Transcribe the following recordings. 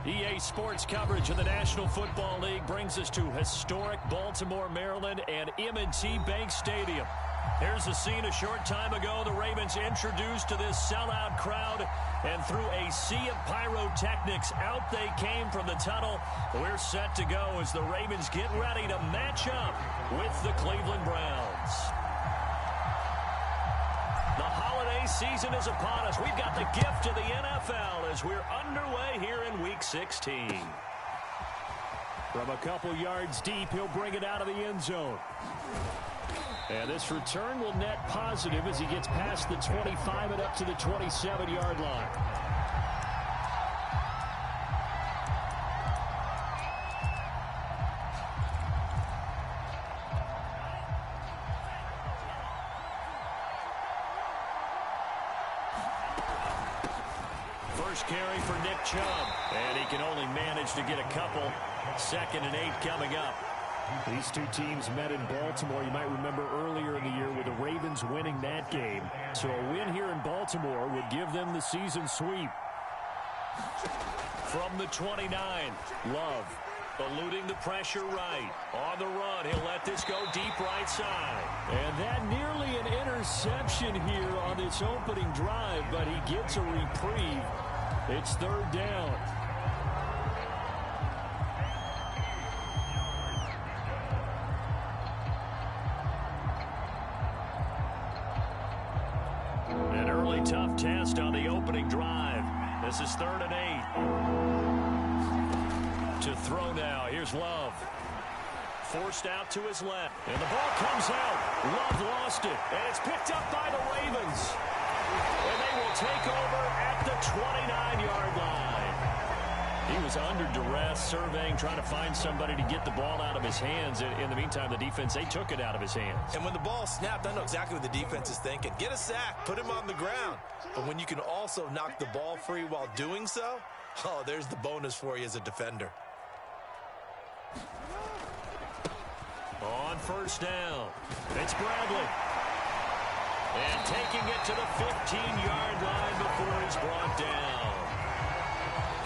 EA Sports coverage of the National Football League brings us to historic Baltimore, Maryland, and M&T Bank Stadium. Here's a scene a short time ago. The Ravens introduced to this sellout crowd, and through a sea of pyrotechnics, out they came from the tunnel. We're set to go as the Ravens get ready to match up with the Cleveland Browns. The holiday season is upon us. We've got the gift of the NFL as we're underway here in Week 16. From a couple yards deep, he'll bring it out of the end zone. And this return will net positive as he gets past the 25 and up to the 27-yard line. First carry for Nick Chubb, and he can only manage to get a couple. 2nd and 8 coming up. These two teams met in Baltimore, you might remember, earlier in the year with the Ravens winning that game. So a win here in Baltimore would give them the season sweep. From the 29, Love eluding the pressure right. On the run, he'll let this go deep right side. And that nearly an interception here on this opening drive, but he gets a reprieve. It's 3rd down. An early tough test on the opening drive. This is 3rd and 8. To throw now. Here's Love. Forced out to his left. And the ball comes out. Love lost it. And it's picked up by the Ravens. And they will take over at the 29-yard line. He was under duress, surveying, trying to find somebody to get the ball out of his hands. In the meantime, the defense, they took it out of his hands. And when the ball snapped, I know exactly what the defense is thinking. Get a sack, put him on the ground. But when you can also knock the ball free while doing so, oh, there's the bonus for you as a defender. On first down, it's Bradley. And taking it to the 15-yard line before he's brought down.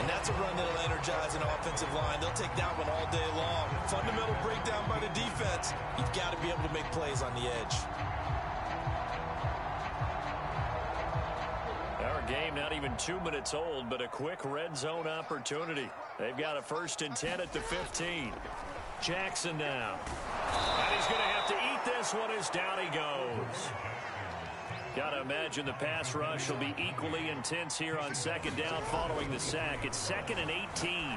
And that's a run that'll energize an offensive line. They'll take that one all day long. Fundamental breakdown by the defense. You've got to be able to make plays on the edge. Our game not even 2 minutes old, but a quick red zone opportunity. They've got a 1st and 10 at the 15. Jackson now. And he's going to have to eat this one as down he goes. Got to imagine the pass rush will be equally intense here on 2nd down following the sack. It's 2nd and 18.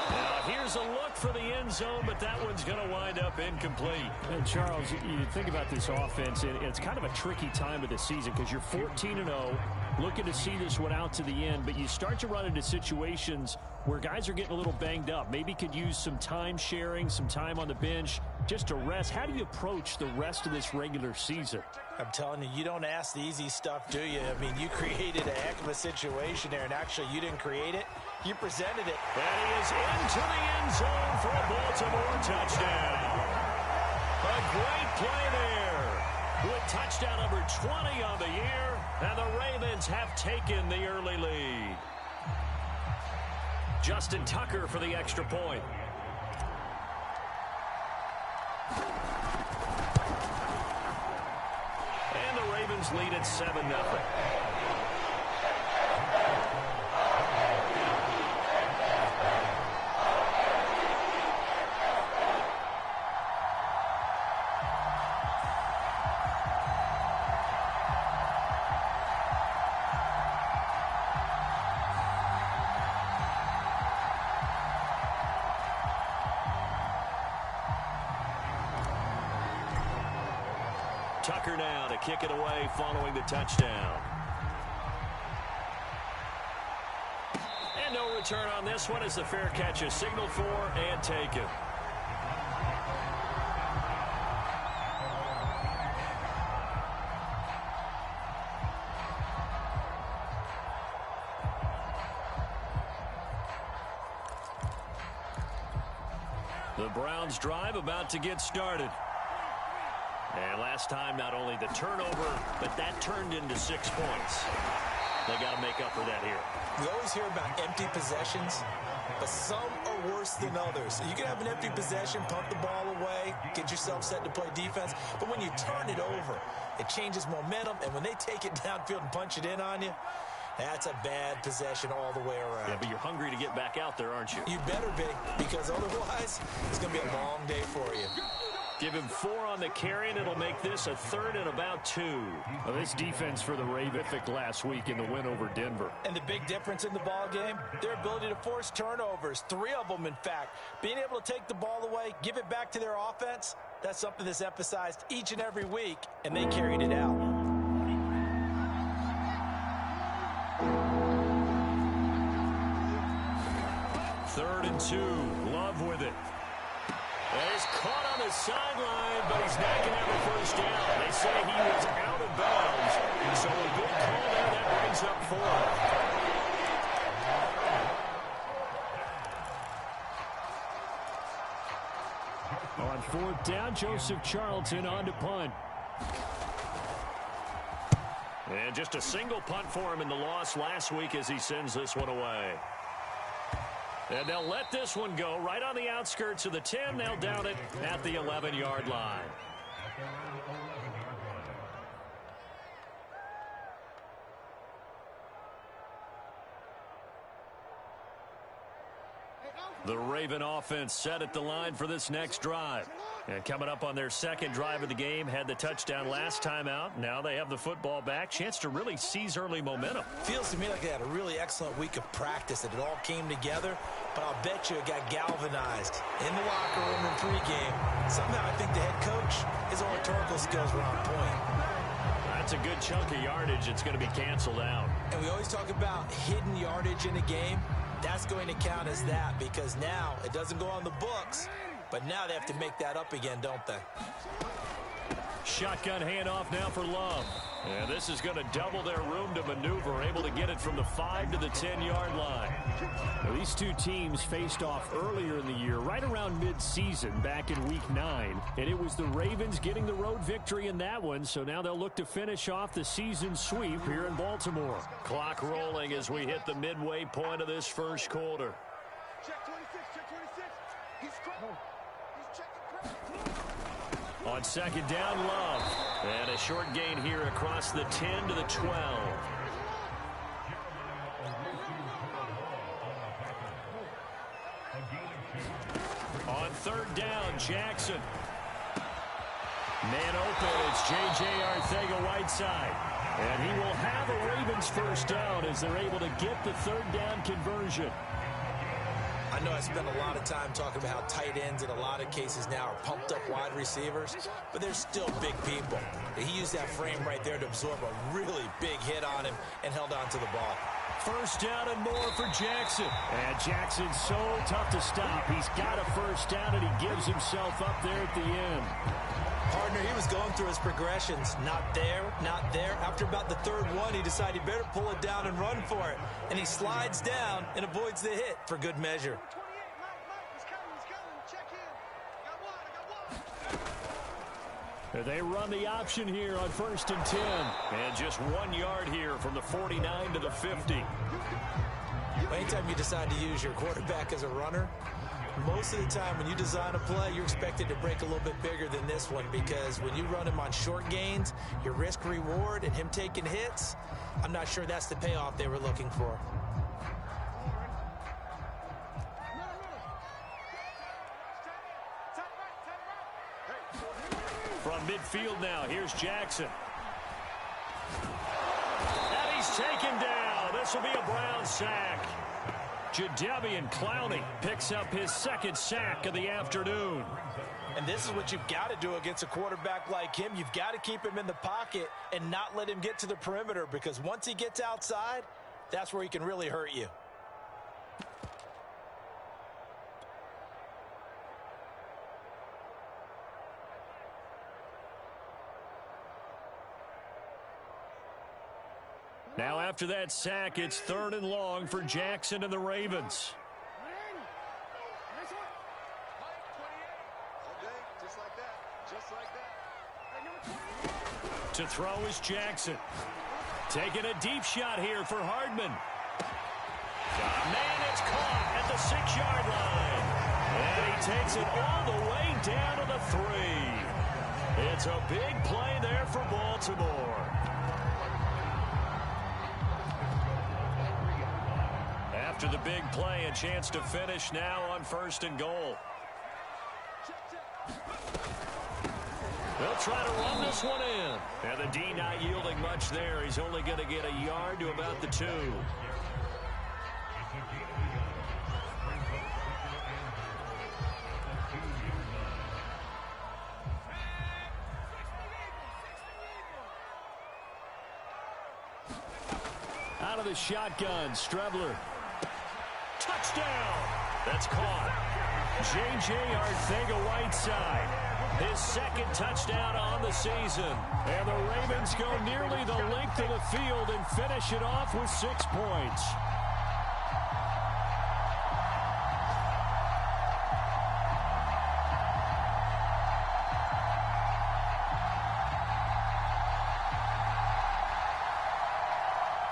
Now here's a look for the end zone, but that one's going to wind up incomplete. And Charles, you think about this offense, and it's kind of a tricky time of the season because you're 14-0, looking to see this one out to the end, but you start to run into situations where guys are getting a little banged up. Maybe could use some time sharing, some time on the bench, just to rest. How do you approach the rest of this regular season? I'm telling you, you don't ask the easy stuff, do you? I mean, you created a heck of a situation there, and actually you didn't create it. You presented it. And he is into the end zone for a Baltimore touchdown. A great play there. With touchdown number 20 on the year, and the Ravens have taken the early lead. Justin Tucker for the extra point. And the Ravens lead at 7-0. Tucker now to kick it away following the touchdown. And no return on this one as the fair catch is signaled for and taken. The Browns drive about to get started. And last time, not only the turnover, but that turned into 6 points. They got to make up for that here. We always hear about empty possessions, but some are worse than others. You can have an empty possession, pump the ball away, get yourself set to play defense, but when you turn it over, it changes momentum, and when they take it downfield and punch it in on you, that's a bad possession all the way around. Yeah, but you're hungry to get back out there, aren't you? You better be, because otherwise, it's going to be a long day for you. Give him 4 on the carry, and it'll make this a 3rd and about 2. Well, this defense for the Ravens last week in the win over Denver. And the big difference in the ball game, their ability to force turnovers, 3 of them, in fact. Being able to take the ball away, give it back to their offense, that's something that's emphasized each and every week, and they carried it out. Third and 2. Love with it. He's caught on the sideline, but he's not going to have a first down. They say he was out of bounds. So a good call there. That brings up 4. On 4th down, Joseph Charlton on to punt. And just a single punt for him in the loss last week as he sends this one away. And they'll let this one go right on the outskirts of the 10. They'll down it at the 11-yard line. The Raven offense set at the line for this next drive. And coming up on their second drive of the game, had the touchdown last time out. Now they have the football back. Chance to really seize early momentum. Feels to me like they had a really excellent week of practice, that it all came together. But I'll bet you it got galvanized in the locker room in pregame. Somehow I think the head coach, his oratorical skills were on point. That's a good chunk of yardage. It's going to be canceled out. And we always talk about hidden yardage in a game. That's going to count as that, because now it doesn't go on the books, but now they have to make that up again, don't they? Shotgun handoff now for Love. And this is going to double their room to maneuver, able to get it from the 5 to the 10-yard line. Now, these two teams faced off earlier in the year, right around mid-season, back in Week 9. And it was the Ravens getting the road victory in that one, so now they'll look to finish off the season sweep here in Baltimore. Clock rolling as we hit the midway point of this first quarter. Check 26, check 26. He's checking. On second down, Love. And a short gain here across the 10 to the 12. On third down, Jackson. Man open, it's J.J. Arcega-Whiteside. And he will have a Ravens first down as they're able to get the third down conversion. I know I spent a lot of time talking about how tight ends in a lot of cases now are pumped up wide receivers, but they're still big people. He used that frame right there to absorb a really big hit on him and held on to the ball. First down and more for Jackson. And Jackson's so tough to stop. He's got a first down, and he gives himself up there at the end. Partner, he was going through his progressions. Not there, not there. After about the third one, he decided he better pull it down and run for it. And he slides down and avoids the hit for good measure. 28, Mike, he's coming. Check in. I got one. They run the option here on 1st and 10. And just 1 yard here from the 49 to the 50. Anytime you decide to use your quarterback as a runner, most of the time when you design a play, you're expected to break a little bit bigger than this one, because when you run him on short gains, your risk reward and him taking hits, I'm not sure that's the payoff they were looking for. From midfield now, here's Jackson. And he's taken down. This will be a Brown sack. Jadeveon Clowney picks up his second sack of the afternoon. And this is what you've got to do against a quarterback like him. You've got to keep him in the pocket and not let him get to the perimeter, because once he gets outside, that's where he can really hurt you. Now after that sack, it's 3rd and long for Jackson and the Ravens. To throw is Jackson. Taking a deep shot here for Hardman. Man, it's caught at the 6-yard line. And he takes it all the way down to the 3. It's a big play there for Baltimore. After the big play, a chance to finish now on 1st and goal. They'll try to run this one in. And the D not yielding much there. He's only going to get a yard to about the 2. Out of the shotgun, Strebler. Touchdown! That's caught. J.J. Arcega-Whiteside. His 2nd touchdown on the season. And the Ravens go nearly the length of the field and finish it off with 6 points.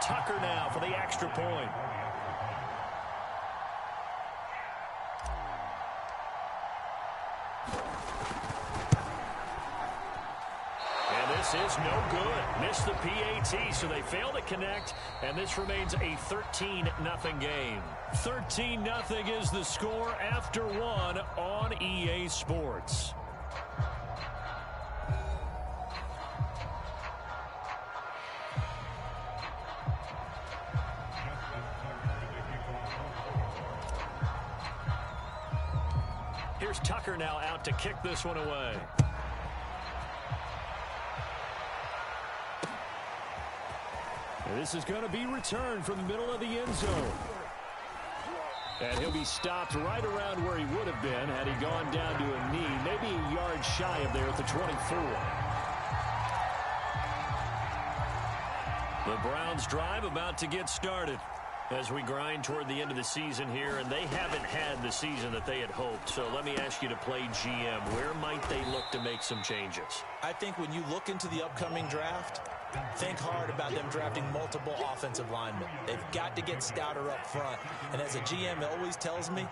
Tucker now for the extra point. This is no good. Missed the PAT, so they fail to connect, and this remains a 13-0 game. 13-0 is the score after 1 on EA Sports. Here's Tucker now out to kick this one away. This is going to be returned from the middle of the end zone. And he'll be stopped right around where he would have been had he gone down to a knee, maybe a yard shy of there at the 24. The Browns drive about to get started as we grind toward the end of the season here, and they haven't had the season that they had hoped. So let me ask you to play GM. Where might they look to make some changes? I think when you look into the upcoming draft, think hard about them drafting multiple offensive linemen. They've got to get stouter up front. And as a GM always tells me,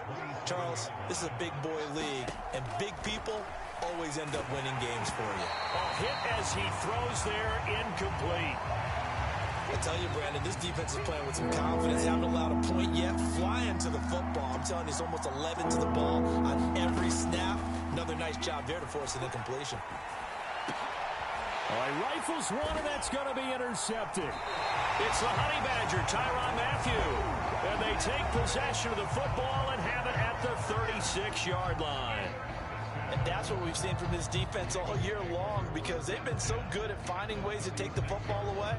Charles, this is a big boy league, and big people always end up winning games for you. A hit as he throws there, incomplete. I tell you, Brandon, this defense is playing with some confidence. Haven't allowed a point yet. Flying to the football. I'm telling you, it's almost 11 to the ball on every snap. Another nice job there to force an incompletion. All right, rifles one, and that's going to be intercepted. It's the Honey Badger, Tyrann Mathieu. And they take possession of the football and have it at the 36-yard line. And that's what we've seen from this defense all year long, because they've been so good at finding ways to take the football away.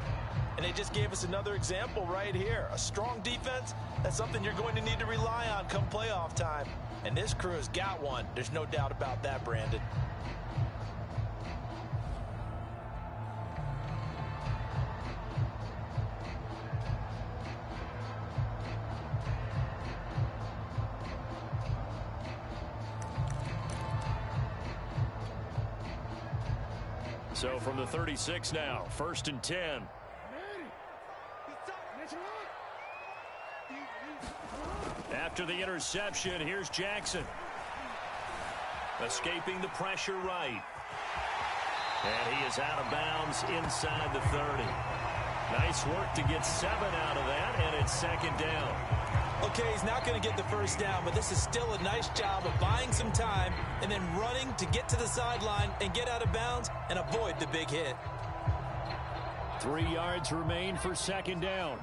And they just gave us another example right here. A strong defense, that's something you're going to need to rely on come playoff time. And this crew has got one. There's no doubt about that, Brandon. So from the 36 now, 1st and 10. After the interception, here's Jackson. Escaping the pressure right. And he is out of bounds inside the 30. Nice work to get 7 out of that, and it's 2nd down. Okay, he's not going to get the first down, but this is still a nice job of buying some time and then running to get to the sideline and get out of bounds and avoid the big hit. 3 yards remain for 2nd down.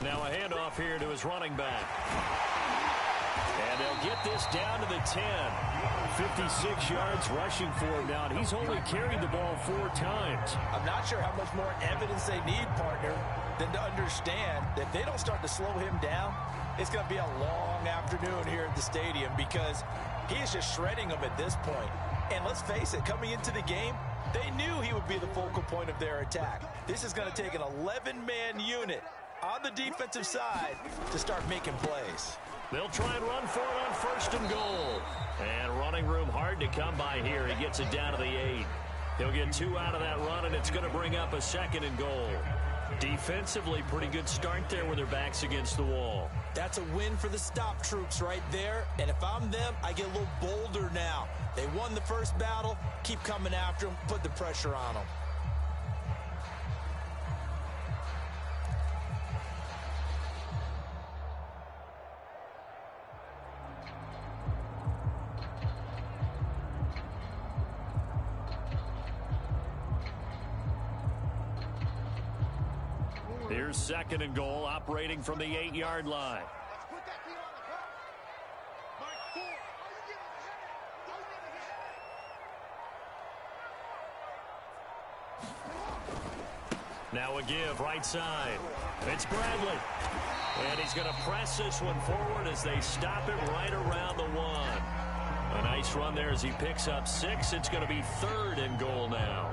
Now a handoff here to his running back. And they'll get this down to the 10. 56 yards rushing for him now. And he's only carried the ball 4 times. I'm not sure how much more evidence they need, partner, than to understand that if they don't start to slow him down, it's going to be a long afternoon here at the stadium, because he's just shredding them at this point. And let's face it, coming into the game, they knew he would be the focal point of their attack. This is going to take an 11-man unit on the defensive side to start making plays. They'll try and run for it on 1st and goal. And running room hard to come by here. He gets it down to the 8. He'll get 2 out of that run, and it's going to bring up a 2nd and goal. Defensively, pretty good start there with their backs against the wall. That's a win for the stop troops right there. And if I'm them, I get a little bolder now. They won the first battle. Keep coming after them. Put the pressure on them. Here's 2nd and goal, operating from the 8-yard line. Now a give, right side. It's Bradley. And he's going to press this one forward as they stop it right around the 1. A nice run there as he picks up 6. It's going to be 3rd and goal now.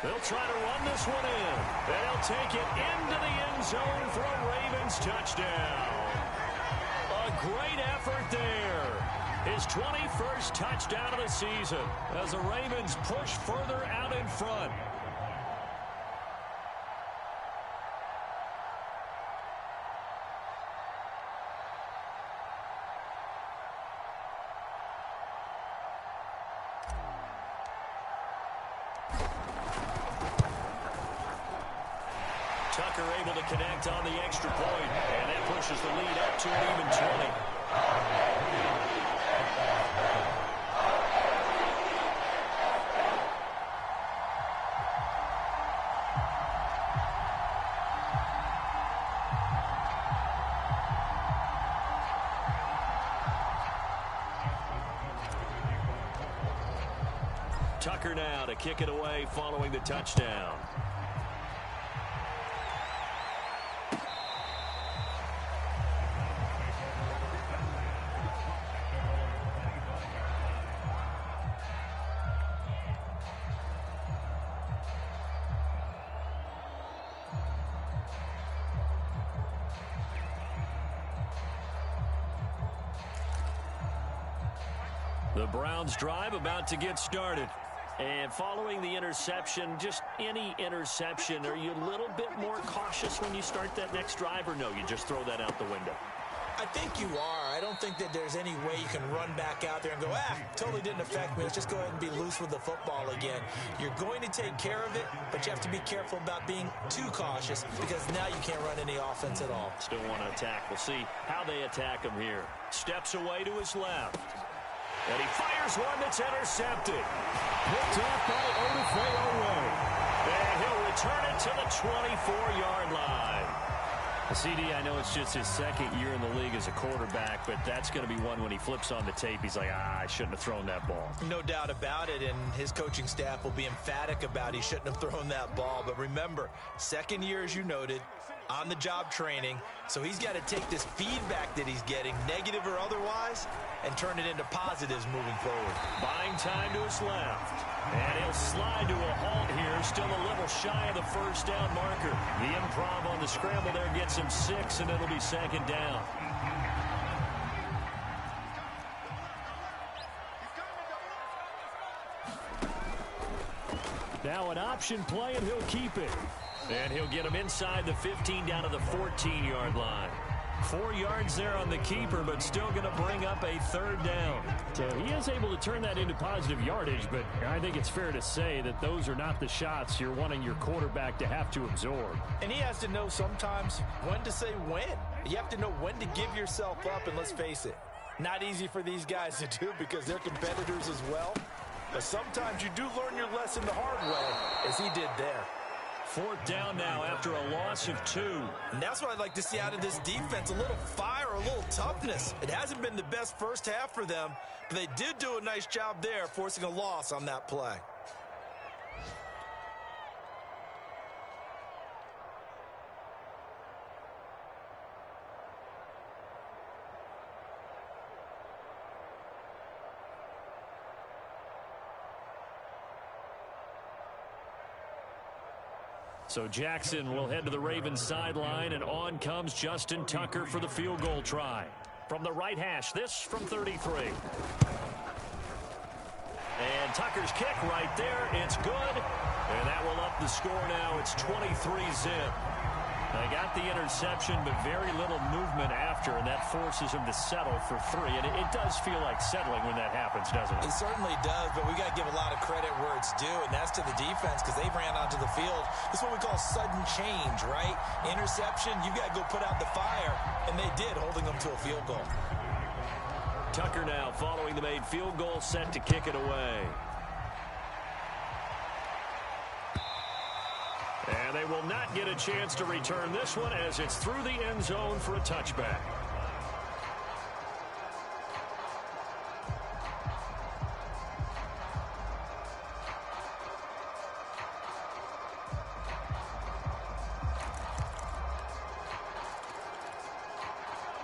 They'll try to run this one in. And they'll take it into the end zone for a Ravens touchdown. A great effort there. His 21st touchdown of the season as the Ravens push further out in front. Tucker able to connect on the extra point, and that pushes the lead up to an even 20. Tucker now to kick it away following the touchdown. The Browns drive about to get started. And following the interception, just any interception, are you a little bit more cautious when you start that next drive, or no, you just throw that out the window? I think you are. I don't think that there's any way you can run back out there and go, totally didn't affect me. Let's just go ahead and be loose with the football again. You're going to take care of it, but you have to be careful about being too cautious because now you can't run any offense at all. Still want to attack. We'll see how they attack him here. Steps away to his left. And he fires one that's intercepted. Picked off by Odafe. And he'll return it to the 24-yard line. CD, I know it's just his 2nd year in the league as a quarterback, but that's going to be one when he flips on the tape, he's like, I shouldn't have thrown that ball. No doubt about it, and his coaching staff will be emphatic about he shouldn't have thrown that ball. But remember, 2nd year, as you noted, on-the-job training, so he's got to take this feedback that he's getting, negative or otherwise, and turn it into positives moving forward. Buying time to his left. And he'll slide to a halt here, still a little shy of the first down marker. The improv on the scramble there gets him 6, and it'll be 2nd down. Now an option play, and he'll keep it. And he'll get him inside the 15 down to the 14-yard line. 4 yards there on the keeper, but still going to bring up a third down. So he is able to turn that into positive yardage, but I think it's fair to say that those are not the shots you're wanting your quarterback to have to absorb. And he has to know sometimes when to say when. You have to know when to give yourself up, and let's face it, not easy for these guys to do because they're competitors as well. But sometimes you do learn your lesson the hard way, as he did there. Fourth down now after a loss of 2. And that's what I'd like to see out of this defense, a little fire, a little toughness. It hasn't been the best first half for them, but they did do a nice job there forcing a loss on that play. So Jackson will head to the Ravens sideline, and on comes Justin Tucker for the field goal try. From the right hash, this from 33. And Tucker's kick right there. It's good. And that will up the score now. It's 23-zip. They got the interception, but very little movement after, and that forces him to settle for 3. And it does feel like settling when that happens, doesn't it? It certainly does, but we got to give a lot of credit where it's due, and that's to the defense because they ran onto the field. This is what we call sudden change, right? Interception, you got to go put out the fire, and they did, holding them to a field goal. Tucker now following the made field goal, set to kick it away. And they will not get a chance to return this one as it's through the end zone for a touchback.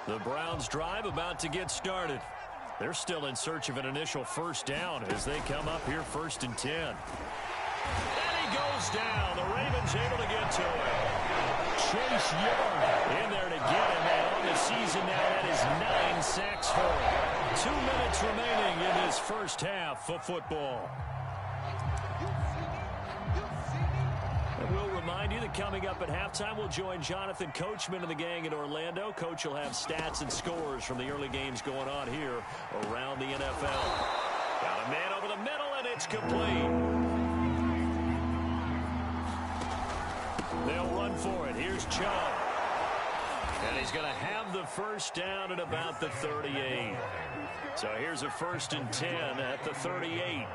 The Browns drive about to get started. They're still in search of an initial first down as they come up here 1st and 10. Goes down. The Ravens able to get to him. Chase Young in there to get him. And on the season now, that is 9 sacks for him. 2 minutes remaining in this first half of football. And we'll remind you that coming up at halftime, we'll join Jonathan Coachman and the gang in Orlando. Coach will have stats and scores from the early games going on here around the NFL. Got a man over the middle, and it's complete. They'll run for it. Here's Chubb. And he's going to have the first down at about the 38. So here's a 1st and 10 at the 38.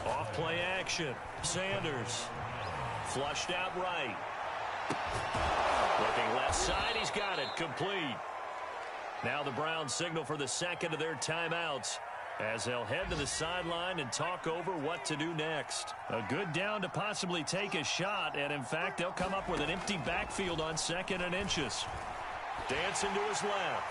Off play action. Sanders. Flushed out right. Looking left side. He's got it. Complete. Now the Browns signal for the second of their timeouts, as they'll head to the sideline and talk over what to do next. A good down to possibly take a shot, and in fact, they'll come up with an empty backfield on 2nd and inches. Dancing to his left.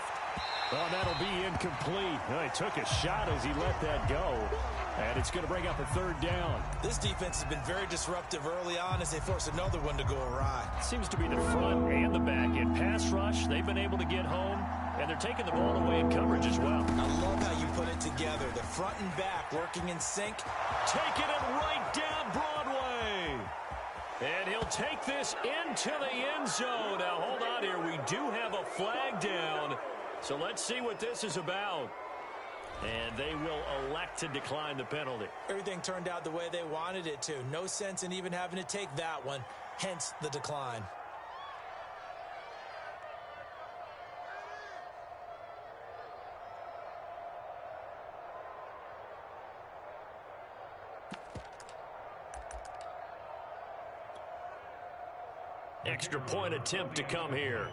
Oh, that'll be incomplete. Oh, he took a shot as he let that go, and it's going to bring up a 3rd down. This defense has been very disruptive early on as they force another one to go awry. Seems to be the front and the back end. Pass rush, they've been able to get home, and they're taking the ball away in coverage as well. I love how you put it together. The front and back working in sync. Taking it right down Broadway. And he'll take this into the end zone. Now, hold on here. We do have a flag down. So let's see what this is about. And they will elect to decline the penalty. Everything turned out the way they wanted it to. No sense in even having to take that one. Hence the decline. Extra point attempt to come here.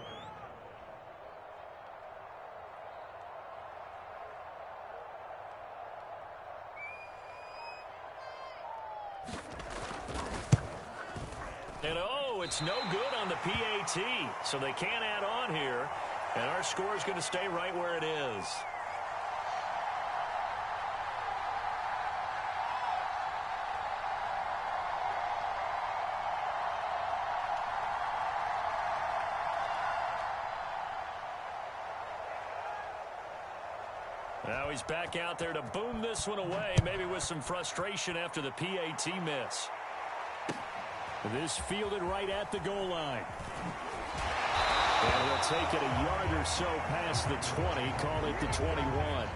And oh, it's no good on the PAT. So they can't add on here. And our score is going to stay right where it is. Now he's back out there to boom this one away, maybe with some frustration after the PAT miss. This fielded right at the goal line. And we'll take it a yard or so past the 20, call it the 21.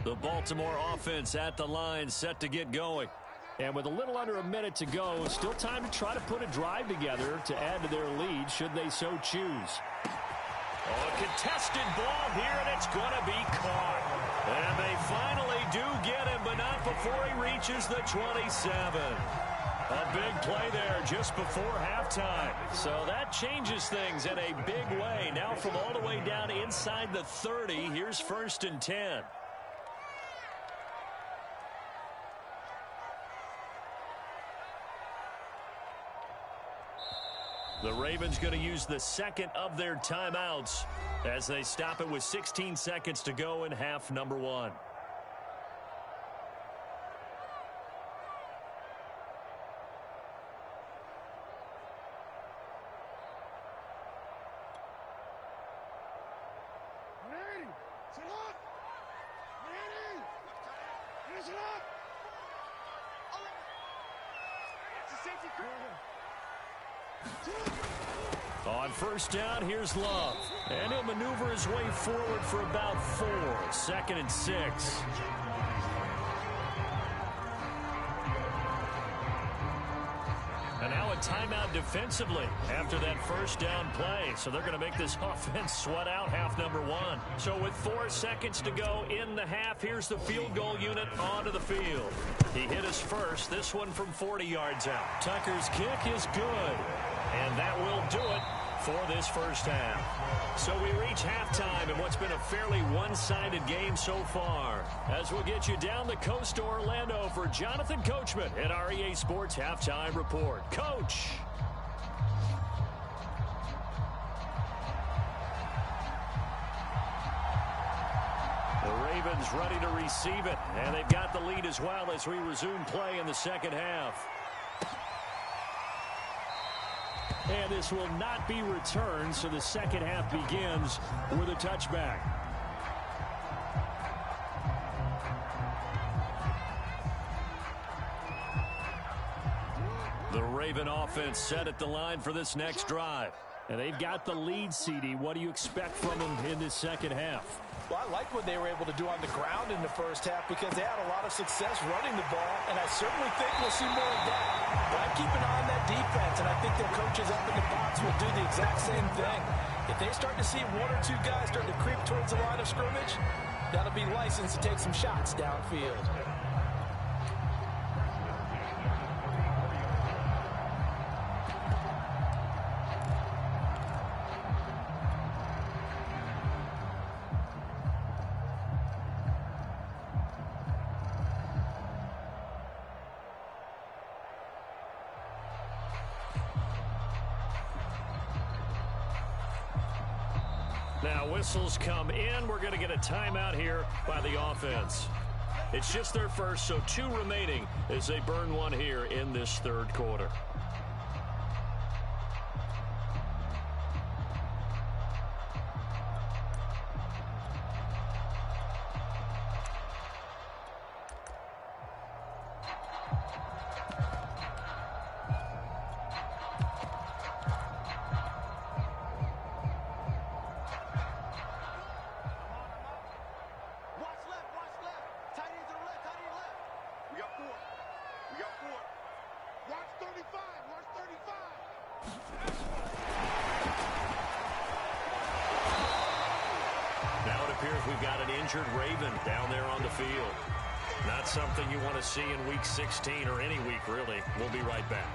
The Baltimore offense at the line, set to get going. And with a little under a minute to go, still time to try to put a drive together to add to their lead should they so choose. Oh, a contested ball here, and it's going to be caught. And they finally do get him, but not before he reaches the 27. A big play there just before halftime. So that changes things in a big way. Now from all the way down inside the 30, here's 1st and 10. The Ravens going to use the second of their timeouts as they stop it with 16 seconds to go in half number 1. On 1st down, here's Love. And he'll maneuver his way forward for about 4. 2nd and 6. And now a timeout defensively after that 1st down play. So they're going to make this offense sweat out half number 1. So with 4 seconds to go in the half, here's the field goal unit onto the field. He hit us first, this one from 40 yards out. Tucker's kick is good. And that will do it for this 1st half. So we reach halftime in what's been a fairly one-sided game so far. As we'll get you down the coast to Orlando for Jonathan Coachman at our EA Sports Halftime Report. Coach! The Ravens ready to receive it, and they've got the lead as well as we resume play in the 2nd half. And this will not be returned, so the 2nd half begins with a touchback. The Raven offense set at the line for this next drive. And they've got the lead, CD. What do you expect from them in this 2nd half? Well, I like what they were able to do on the ground in the 1st half because they had a lot of success running the ball, and I certainly think we'll see more of that. But I keep an eye on that defense, and I think their coaches up in the box will do the exact same thing. If they start to see 1 or 2 guys start to creep towards the line of scrimmage, that'll be licensed to take some shots downfield. Now whistles come in. We're going to get a timeout here by the offense. It's just their first, so 2 remaining as they burn 1 here in this 3rd quarter. We've got an injured Raven down there on the field. Not something you want to see in Week 16 or any week, really. We'll be right back.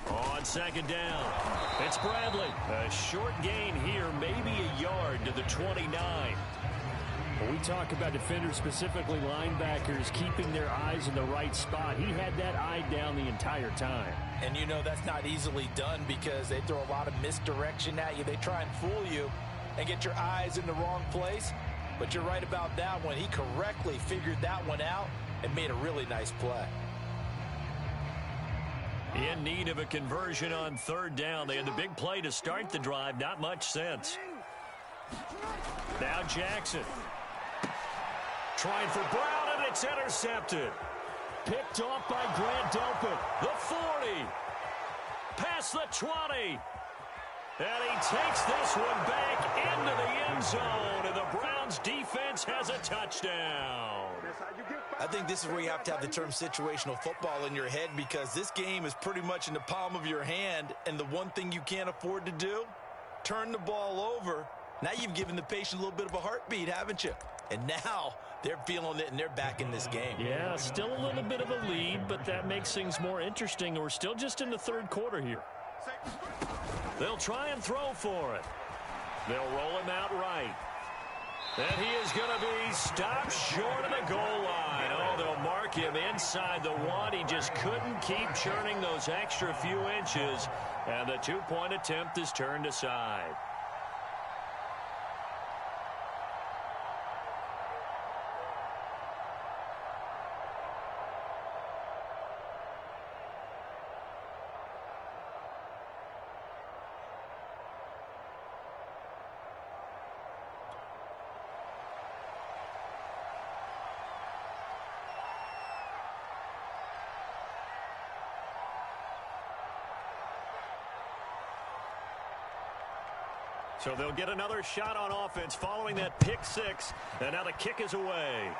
On 2nd down, it's Bradley. A short gain here, maybe a yard to the 29. When we talk about defenders, specifically linebackers, keeping their eyes in the right spot, he had that eye down the entire time. And you know that's not easily done because they throw a lot of misdirection at you. They try and fool you and get your eyes in the wrong place. But you're right about that one. He correctly figured that one out and made a really nice play. In need of a conversion on third down. They had the big play to start the drive. Not much sense. Now Jackson. Trying for Brown, and it's intercepted. Picked off by Grant Delpit. The 40. Past the 20. And he takes this one back into the end zone. And the Browns defense has a touchdown. I think this is where you have to have the term situational football in your head because this game is pretty much in the palm of your hand. And the one thing you can't afford to do, turn the ball over. Now you've given the patient a little bit of a heartbeat, haven't you? And now they're feeling it and they're back in this game. Yeah, still a little bit of a lead, but that makes things more interesting. We're still just in the third quarter here. They'll try and throw for it. They'll roll him out right. And he is going to be stopped short of the goal line. Oh, they'll mark him inside the one. He just couldn't keep churning those extra few inches. And the two-point attempt is turned aside. So they'll get another shot on offense following that pick six. And now the kick is away.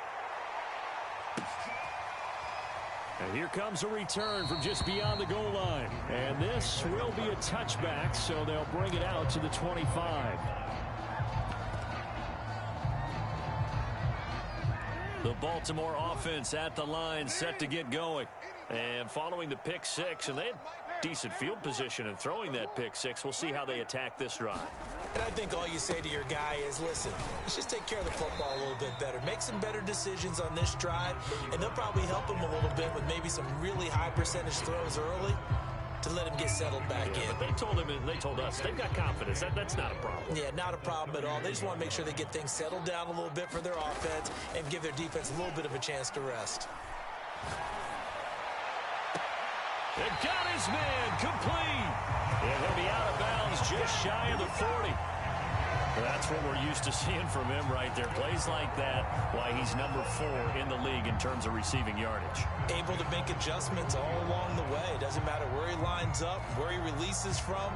And here comes a return from just beyond the goal line. And this will be a touchback, so they'll bring it out to the 25. The Baltimore offense at the line set to get going. And following the pick six, and they had decent field position in throwing that pick six. We'll see how they attack this drive. And I think all you say to your guy is, listen, let's just take care of the football a little bit better. Make some better decisions on this drive, and they'll probably help him a little bit with maybe some really high percentage throws early to let him get settled back in. But they told us they've got confidence. That's not a problem. Yeah, not a problem at all. They just want to make sure they get things settled down a little bit for their offense and give their defense a little bit of a chance to rest. It got his man complete. And he'll be out of bounds just shy of the 40. That's what we're used to seeing from him right there. Plays like that, why he's number 4 in the league in terms of receiving yardage. Able to make adjustments all along the way. Doesn't matter where he lines up, where he releases from.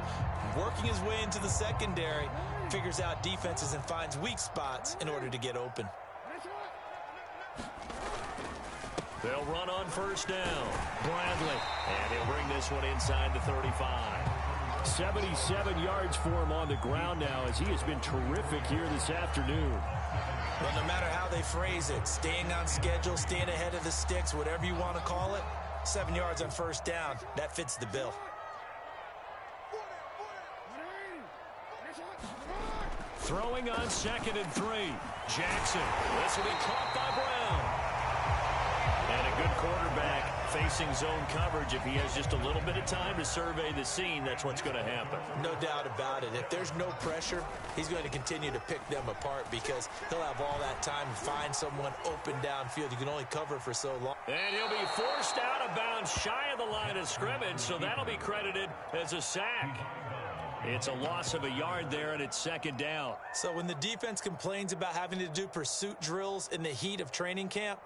Working his way into the secondary, figures out defenses and finds weak spots in order to get open. They'll run on first down. Bradley. And he'll bring this one inside the 35. 77 yards for him on the ground now as he has been terrific here this afternoon. Well, no matter how they phrase it, staying on schedule, staying ahead of the sticks, whatever you want to call it, 7 yards on first down, that fits the bill. Throwing on 2nd and 3. Jackson. This will be caught by Brown. And a good quarterback facing zone coverage. If he has just a little bit of time to survey the scene, that's what's going to happen. No doubt about it. If there's no pressure, he's going to continue to pick them apart because he'll have all that time to find someone open downfield. You can only cover for so long. And he'll be forced out of bounds shy of the line of scrimmage, so that'll be credited as a sack. It's a loss of a yard there, and it's 2nd down. So when the defense complains about having to do pursuit drills in the heat of training camp,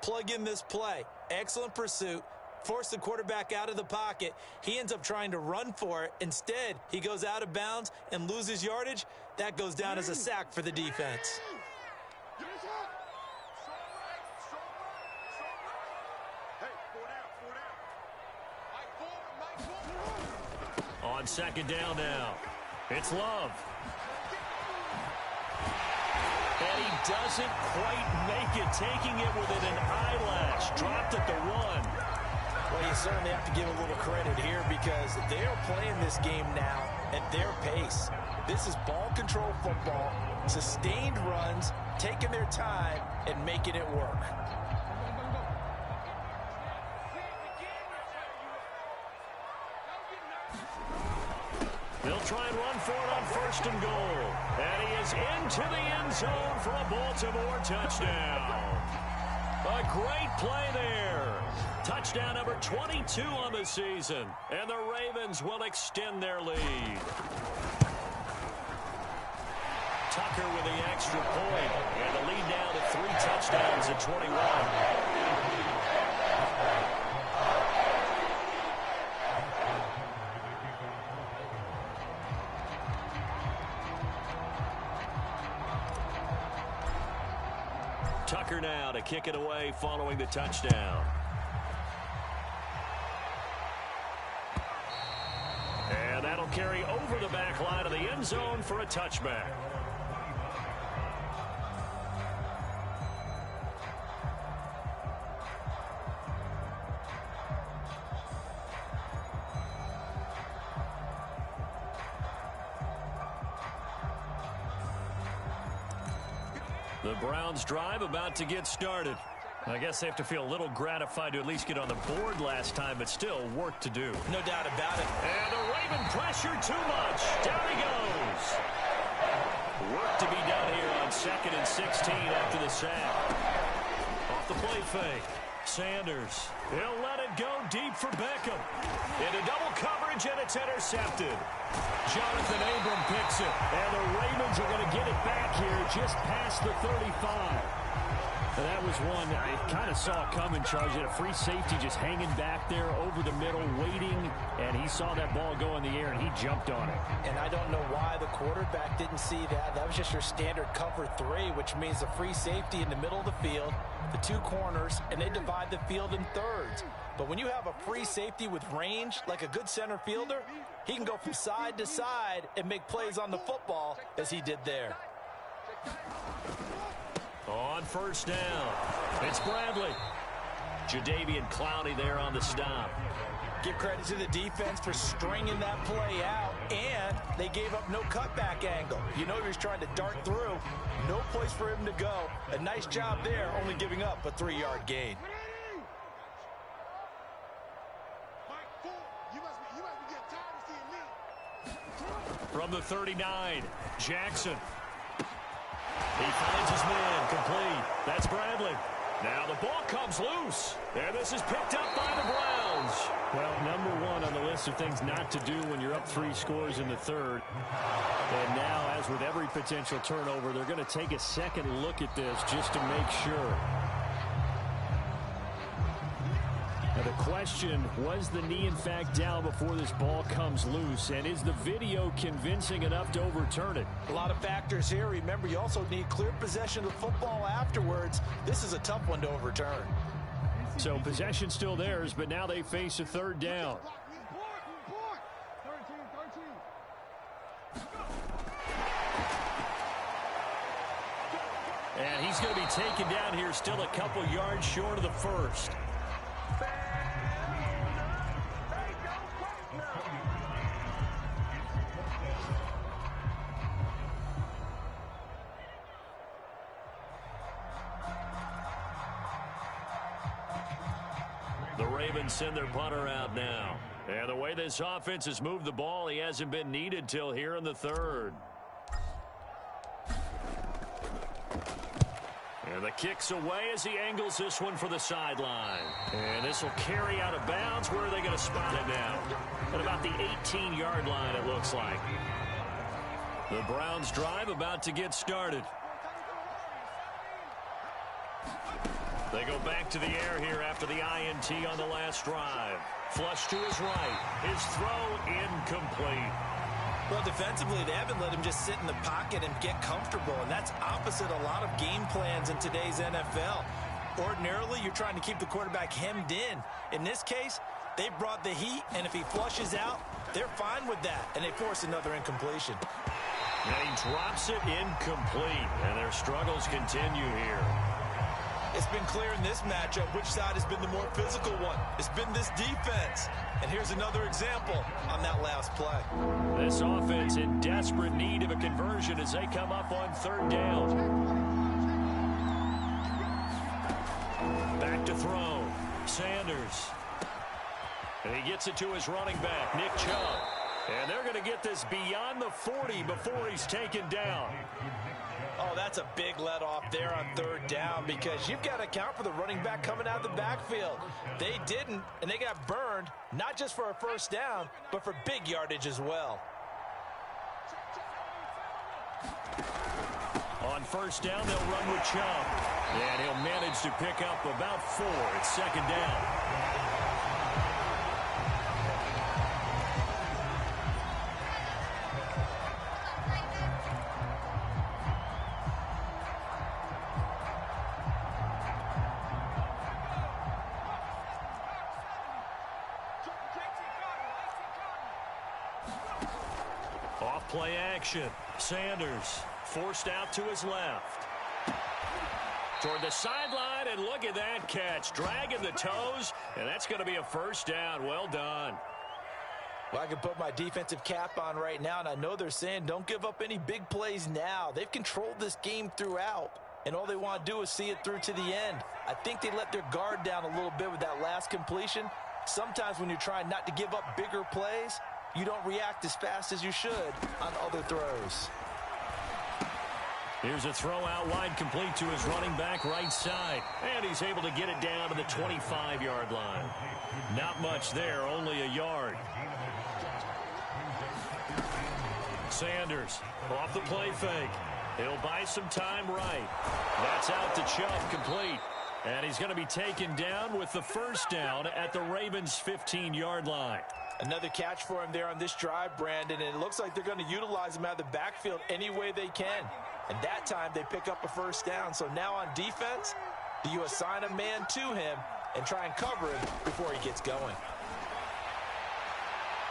plug in this play. Excellent pursuit. Force the quarterback out of the pocket. He ends up trying to run for it. Instead, he goes out of bounds and loses yardage. That goes down as a sack for the defense. On 2nd down now, it's Love. And he doesn't quite make it, taking it within an eyelash. Dropped at the 1. Well, you certainly have to give a little credit here because they are playing this game now at their pace. This is ball control football, sustained runs, taking their time and making it work. They'll try and run for it on 1st and goal. And he is into the end zone for a Baltimore touchdown. A great play there. Touchdown number 22 on the season. And the Ravens will extend their lead. Tucker with the extra point. And the lead down to 3 touchdowns at 21. Tucker now to kick it away following the touchdown. And that'll carry over the back line of the end zone for a touchback. The Browns drive about to get started. I guess they have to feel a little gratified to at least get on the board last time, but still work to do. No doubt about it. And the Raven pressure too much. Down he goes. Work to be done here on 2nd and 16 after the sack. Off the play fake. Sanders. He'll let it go deep for Beckham. Into double coverage, and it's intercepted. Jonathan Abram picks it. And the Ravens are going to get it back here just past the 35. And that was one I kind of saw coming, Charles. He had a free safety just hanging back there over the middle, waiting, and he saw that ball go in the air, and he jumped on it. And I don't know why the quarterback didn't see that. That was just your standard cover 3, which means a free safety in the middle of the field, the 2 corners, and they divide the field in thirds. But when you have a free safety with range, like a good center fielder, he can go from side to side and make plays on the football as he did there. On 1st down, it's Bradley. Jadeveon Clowney there on the stop. Give credit to the defense for stringing that play out, and they gave up no cutback angle. You know he was trying to dart through. No place for him to go. A nice job there, only giving up a 3-yard gain. From the 39, Jackson. He finds his man, complete. That's Bradley. Now the ball comes loose, and this is picked up by the Browns. Well, number 1 on the list of things not to do when you're up 3 scores in the 3rd. And now, as with every potential turnover, they're going to take a second look at this just to make sure. Now the question, was the knee in fact down before this ball comes loose? And is the video convincing enough to overturn it? A lot of factors here. Remember, you also need clear possession of the football afterwards. This is a tough one to overturn. So possession still theirs, but now they face a 3rd down. And he's going to be taken down here still a couple yards short of the 1st. The Ravens send their punter out now. And the way this offense has moved the ball, he hasn't been needed till here in the 3rd. And the kick's away as he angles this one for the sideline. And this will carry out of bounds. Where are they going to spot it now? At about the 18-yard line, it looks like. The Browns drive about to get started. They go back to the air here after the INT on the last drive. Flush to his right. His throw incomplete. Well, defensively, they haven't let him just sit in the pocket and get comfortable, and that's opposite a lot of game plans in today's NFL. Ordinarily, you're trying to keep the quarterback hemmed in. In this case, they brought the heat, and if he flushes out, they're fine with that, and they force another incompletion. And he drops it incomplete, and their struggles continue here. It's been clear in this matchup which side has been the more physical one. It's been this defense. And here's another example on that last play. This offense in desperate need of a conversion as they come up on 3rd down. Sanders. And he gets it to his running back, Nick Chubb. And they're going to get this beyond the 40 before he's taken down. Oh, that's a big let off there on third down because you've got to account for the running back coming out of the backfield. They didn't, and they got burned, not just for a first down, but for big yardage as well. On first down, they'll run with Chubb. And he'll manage to pick up about 4. It's second down. Play action. Sanders forced out to his left. Toward the sideline, and look at that catch. Dragging the toes, and that's going to be a first down. Well done. Well, I can put my defensive cap on right now, and I know they're saying don't give up any big plays now. They've controlled this game throughout, and all they want to do is see it through to the end. I think they let their guard down a little bit with that last completion. Sometimes when you're trying not to give up bigger plays, you don't react as fast as you should on other throws. Here's a throw out wide, complete to his running back right side. And he's able to get it down to the 25-yard line. Not much there, only a yard. Sanders off the play fake. He'll buy some time right. That's out to Chubb, complete. And he's going to be taken down with the first down at the Ravens' 15-yard line. Another catch for him there on this drive, Brandon, and it looks like they're going to utilize him out of the backfield any way they can. And that time they pick up a first down. So now on defense, do you assign a man to him and try and cover him before he gets going?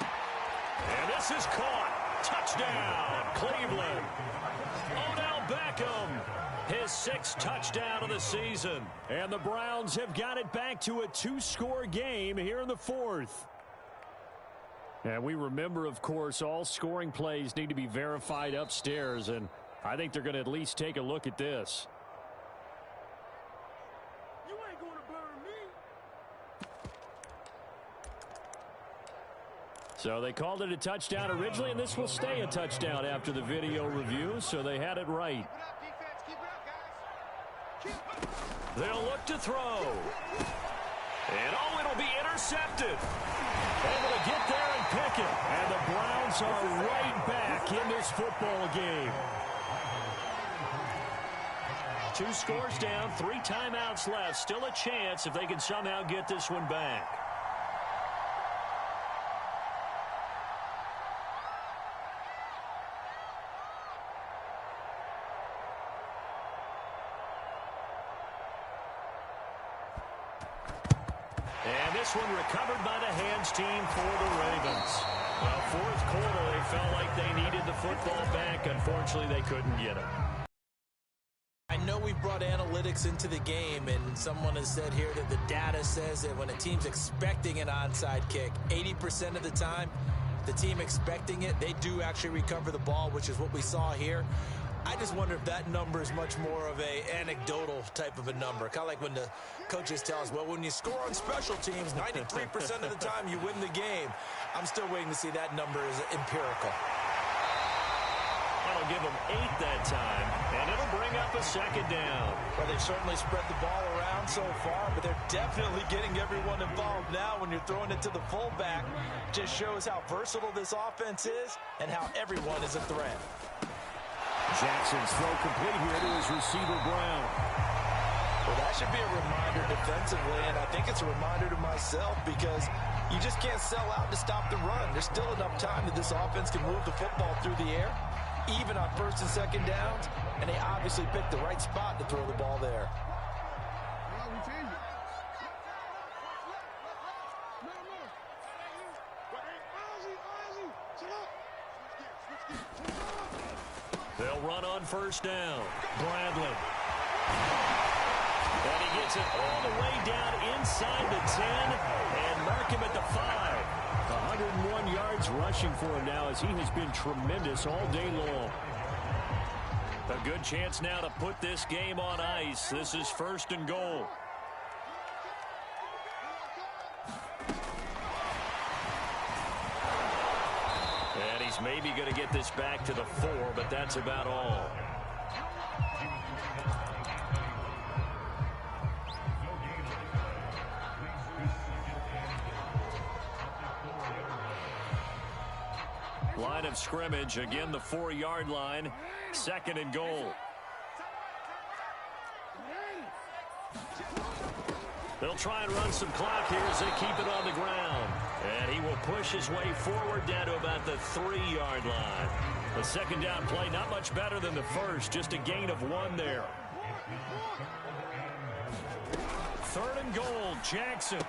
And this is caught. Touchdown, Cleveland. Odell Beckham, his 6th touchdown of the season. And the Browns have got it back to a 2-score game here in the 4th. And we remember, of course, all scoring plays need to be verified upstairs, and I think they're going to at least take a look at this. You ain't going to burn me. So they called it a touchdown originally, and this will stay a touchdown after the video review, so they had it right. They'll look to throw. And, oh, it'll be intercepted. Able to get there and pick it. And the Browns are right back in this football game. 2 scores down, 3 timeouts left. Still a chance if they can somehow get this one back. This one recovered by the hands team for the Ravens. Well, 4th quarter, they felt like they needed the football back. Unfortunately, they couldn't get it. I know we brought analytics into the game, and someone has said here that the data says that when a team's expecting an onside kick, 80% of the time, the team expecting it, they do actually recover the ball, which is what we saw here. I just wonder if that number is much more of a anecdotal type of a number. Kind of like when the coaches tell us, well, when you score on special teams, 93% of the time you win the game. I'm still waiting to see that number is empirical. That'll give them 8 that time, and it'll bring up a second down. Well, they've certainly spread the ball around so far, but they're definitely getting everyone involved now when you're throwing it to the fullback. Just shows how versatile this offense is and how everyone is a threat. Jackson's throw complete here to his receiver, Brown. Well, that should be a reminder defensively, and I think it's a reminder to myself because you just can't sell out to stop the run. There's still enough time that this offense can move the football through the air, even on 1st and 2nd downs, and they obviously picked the right spot to throw the ball there. They'll run on first down. Bradley. And he gets it all the way down inside the 10 and mark him at the 5. 101 yards rushing for him now as he has been tremendous all day long. A good chance now to put this game on ice. This is 1st and goal. He's maybe going to get this back to the 4, but that's about all. Line of scrimmage, again the 4-yard line, 2nd and goal. They'll try and run some clock here as they keep it on the ground. And he will push his way forward down to about the 3-yard line. The 2nd down play, not much better than the first, just a gain of 1 there. 3rd and goal, Jackson.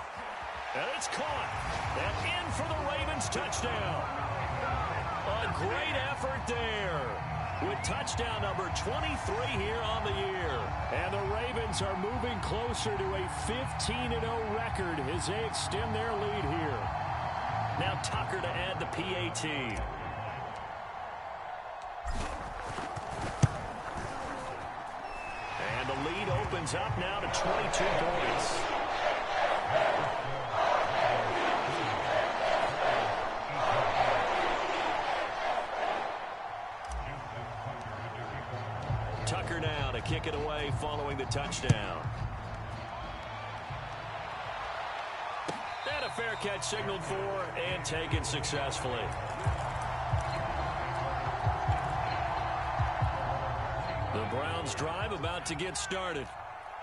And it's caught. And in for the Ravens touchdown. A great effort there with touchdown number 23 here on the year. And the Ravens are moving closer to a 15-0 record as they extend their lead here. Now Tucker to add the PAT. And the lead opens up now to 22 points. Tucker now to kick it away following the touchdown. And a fair catch signaled for and taken successfully. The Browns drive about to get started.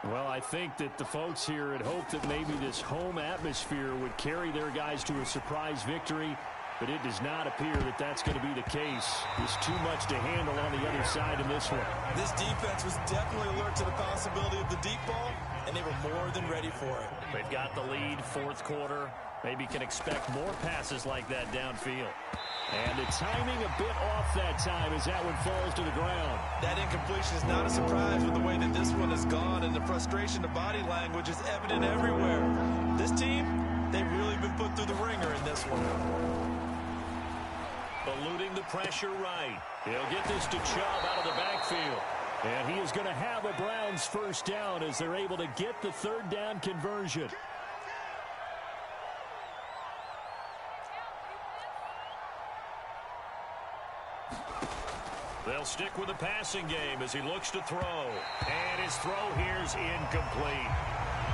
Well, I think that the folks here had hoped that maybe this home atmosphere would carry their guys to a surprise victory. But it does not appear that that's going to be the case. There's too much to handle on the other side in this one. This defense was definitely alert to the possibility of the deep ball, and they were more than ready for it. They've got the lead, 4th quarter. Maybe can expect more passes like that downfield. And the timing a bit off that time as that one falls to the ground. That incompletion is not a surprise with the way that this one has gone, and the frustration of body language is evident everywhere. This team, they've really been put through the ringer in this one. Eluding the pressure right. He'll get this to Chubb out of the backfield. And he is going to have a Browns 1st down as they're able to get the 3rd down conversion. They'll stick with the passing game as he looks to throw. And his throw here's incomplete.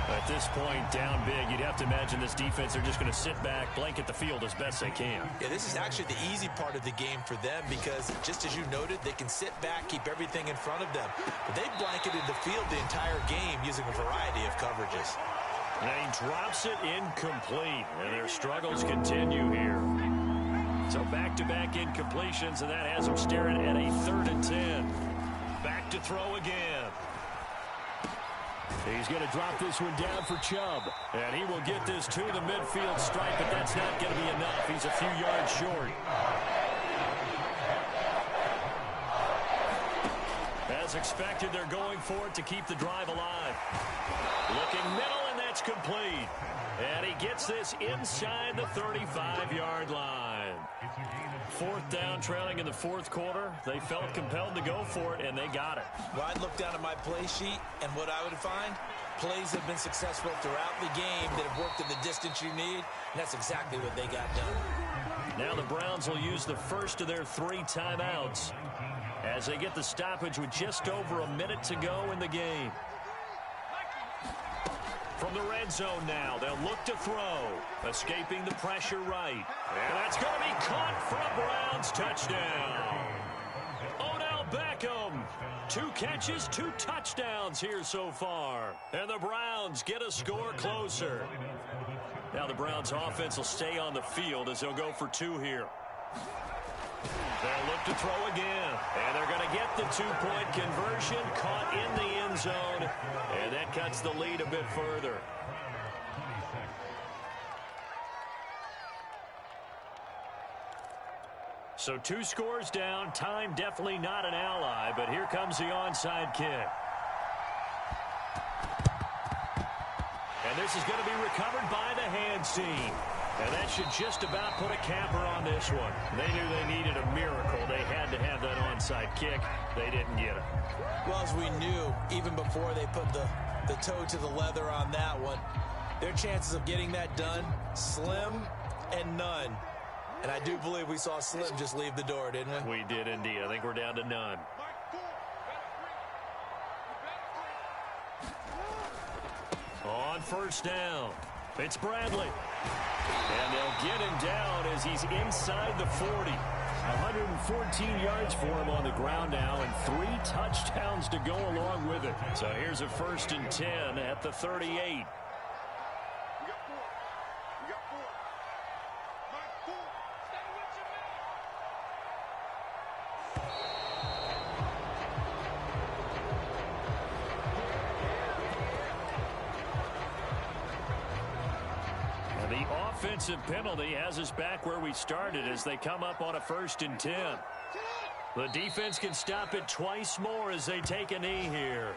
At this point, down big, you'd have to imagine this defense, they're just going to sit back, blanket the field as best they can. Yeah, this is actually the easy part of the game for them because, just as you noted, they can sit back, keep everything in front of them. But they blanketed the field the entire game using a variety of coverages. And he drops it incomplete, and their struggles continue here. So back-to-back incompletions, and that has them staring at a 3rd and 10. Back to throw again. He's going to drop this one down for Chubb. And he will get this to the midfield stripe, but that's not going to be enough. He's a few yards short. As expected, they're going for it to keep the drive alive. Looking middle, and that's complete. And he gets this inside the 35-yard line. 4th down, trailing in the 4th quarter. They felt compelled to go for it, and they got it. Well, I'd look down at my play sheet, and what I would find, plays have been successful throughout the game that have worked in the distance you need, and that's exactly what they got done. Now the Browns will use the first of their 3 timeouts as they get the stoppage with just over a minute to go in the game. From the red zone now, they'll look to throw. Escaping the pressure right. And that's going to be caught for a Browns touchdown. Odell Beckham. 2 catches, 2 touchdowns here so far. And the Browns get a score closer. Now the Browns offense will stay on the field as they'll go for 2 here. They'll look to throw again. And they're going to get the 2-point conversion, caught in the end zone. And that cuts the lead a bit further. So 2 scores down. Time definitely not an ally, but here comes the onside kick. And this is going to be recovered by the hands team. And that should just about put a capper on this one. They knew they needed a miracle. They had to have that onside kick. They didn't get it. Well, as we knew, even before they put the toe to the leather on that one, their chances of getting that done, slim and none. And I do believe we saw Slim just leave the door, didn't we? We did indeed. I think we're down to none. On first down, it's Bradley. And they'll get him down as he's inside the 40. 114 yards for him on the ground now and 3 touchdowns to go along with it. So here's a 1st and 10 at the 38. The offensive penalty has us back where we started as they come up on a 1st and 10. The defense can stop it twice more as they take a knee here.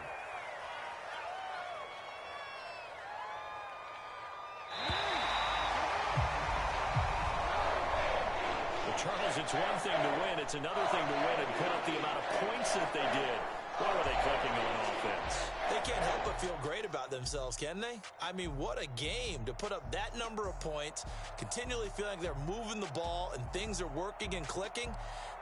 Well, Charles, it's one thing to win. It's another thing to win and put up the amount of points that they did. What were they clicking on offense? They can't help but feel great about themselves, can they? I mean, what a game to put up that number of points, continually feeling like they're moving the ball and things are working and clicking.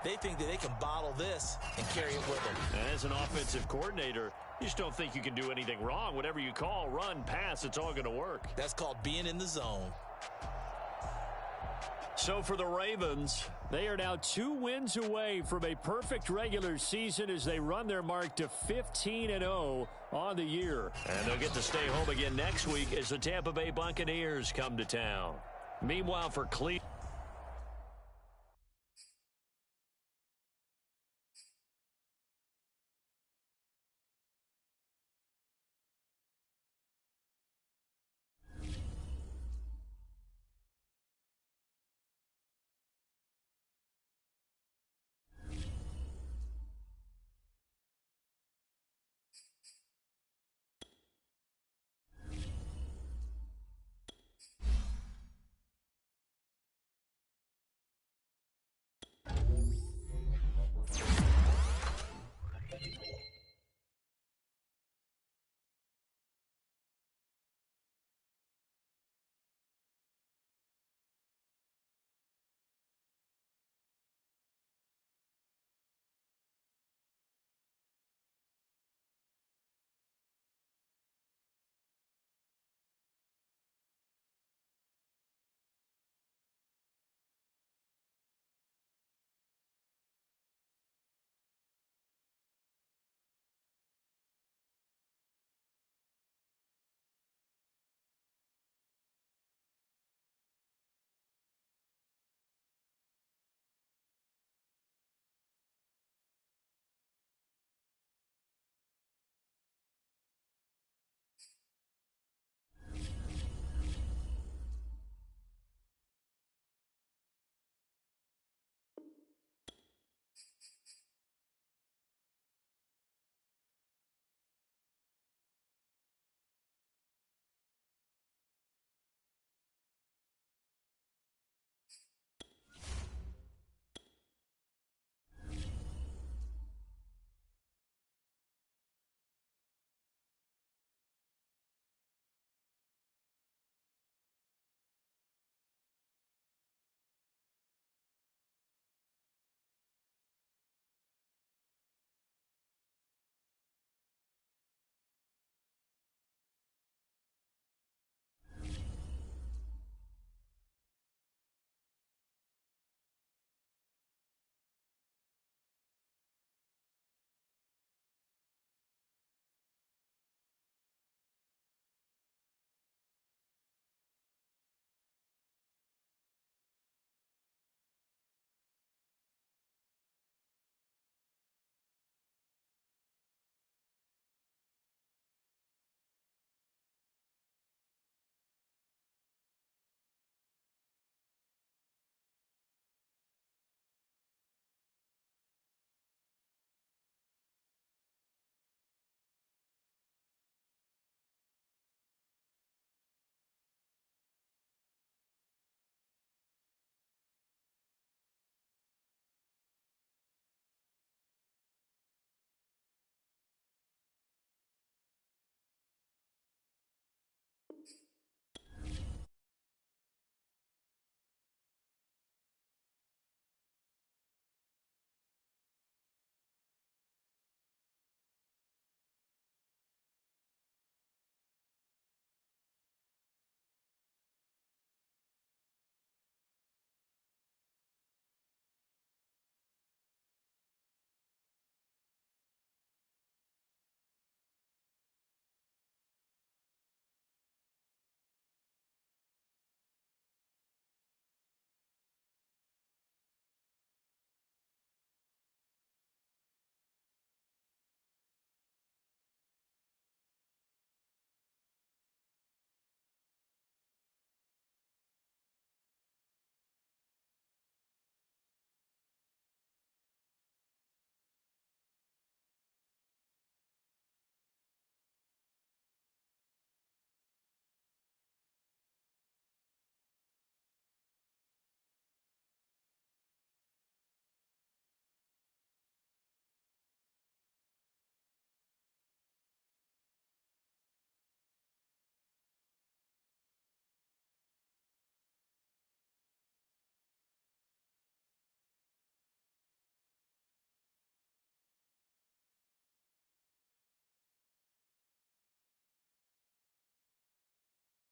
They think that they can bottle this and carry it with them. And as an offensive coordinator, you just don't think you can do anything wrong. Whatever you call, run, pass, it's all going to work. That's called being in the zone. So for the Ravens, they are now 2 wins away from a perfect regular season as they run their mark to 15-0 on the year. And they'll get to stay home again next week as the Tampa Bay Buccaneers come to town. Meanwhile, for Cleveland.